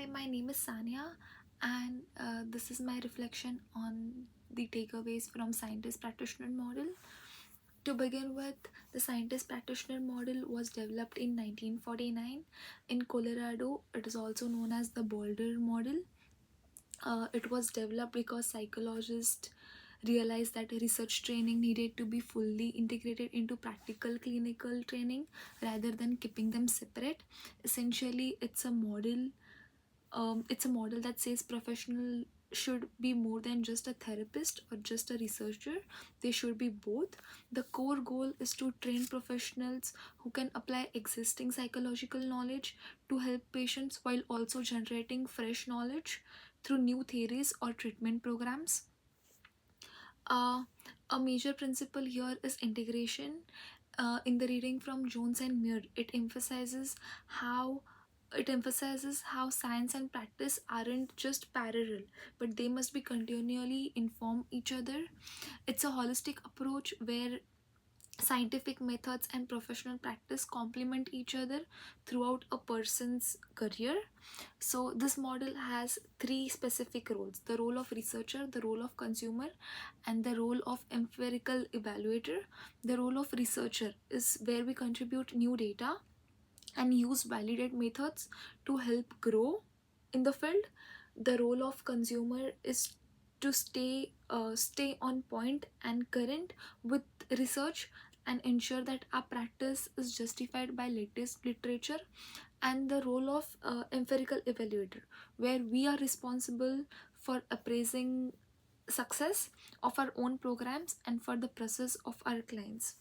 Hi, my name is Sania, and this is my reflection on the takeaways from Scientist-Practitioner model. To begin with, the Scientist-Practitioner model was developed in 1949 in Colorado. It is also known as the Boulder model. It was developed because psychologists realized that research training needed to be fully integrated into practical clinical training rather than keeping them separate. Essentially, it's a model that says professional should be more than just a therapist or just a researcher. They should be both. The core goal is to train professionals who can apply existing psychological knowledge to help patients while also generating fresh knowledge through new theories or treatment programs. uh, a major principle here is integration. In the reading from Jones and Muir, how it emphasizes how science and practice aren't just parallel, but they must be continually inform each other. It's a holistic approach where scientific methods and professional practice complement each other throughout a person's career. So this model has three specific roles: the role of researcher, the role of consumer, and the role of empirical evaluator. The role of researcher is where we contribute new data and use validated methods to help grow in the field. The role of consumer is to stay on point and current with research and ensure that our practice is justified by latest literature. And the role of empirical evaluator, where we are responsible for appraising success of our own programs and for the process of our clients.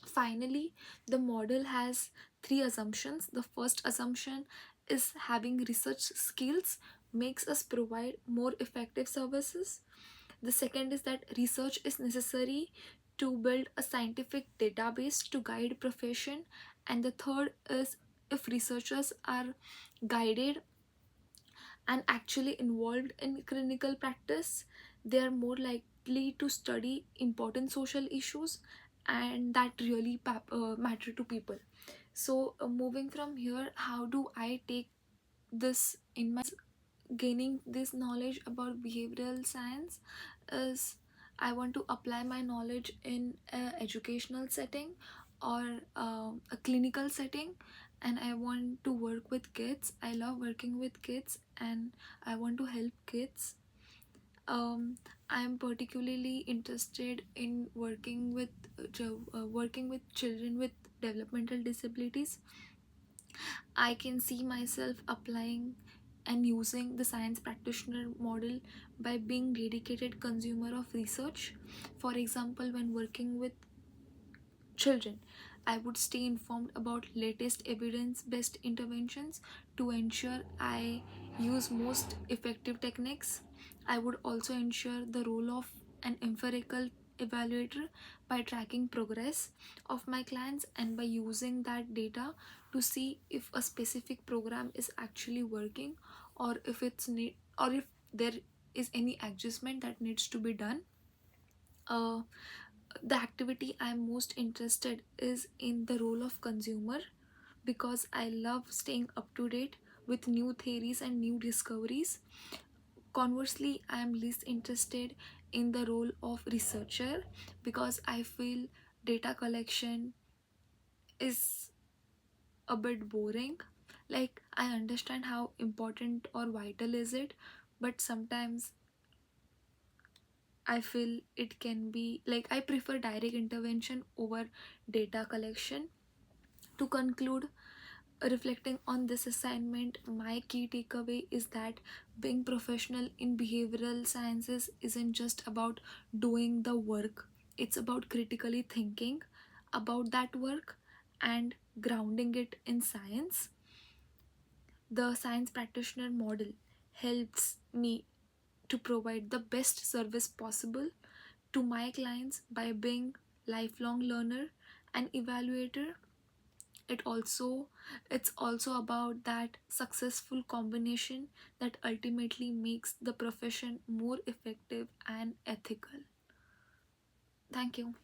Finally, the model has three assumptions. The first assumption is having research skills makes us provide more effective services. The second is that research is necessary to build a scientific database to guide profession. And the third is, if researchers are guided and actually involved in clinical practice, they are more likely to study important social issues and that really matter to people. So moving from here, how do I take this in my gaining this knowledge about behavioral science is, I want to apply my knowledge in a educational setting or a clinical setting, and I want to work with kids. I love working with kids and I want to help kids. um, I'm particularly interested in working with children with developmental disabilities. I can see myself applying and using the science practitioner model by being dedicated consumer of research. For example, when working with children, I would stay informed about latest evidence-based interventions to ensure I use most effective techniques. I would also ensure the role of an empirical evaluator by tracking progress of my clients and by using that data to see if a specific program is actually working, or if there is any adjustment that needs to be done. uh, the activity I'm most interested is in the role of consumer, because I love staying up to date with new theories and new discoveries. Conversely, I am least interested in the role of researcher because I feel data collection is a bit boring. Like, I understand how important or vital is it, but sometimes I feel it can be like I prefer direct intervention over data collection. To conclude, reflecting on this assignment, my key takeaway is that being professional in behavioral sciences isn't just about doing the work, it's about critically thinking about that work and grounding it in science. The science practitioner model helps me to provide the best service possible to my clients by being lifelong learner and evaluator. It's also about that successful combination that ultimately makes the profession more effective and ethical. Thank you.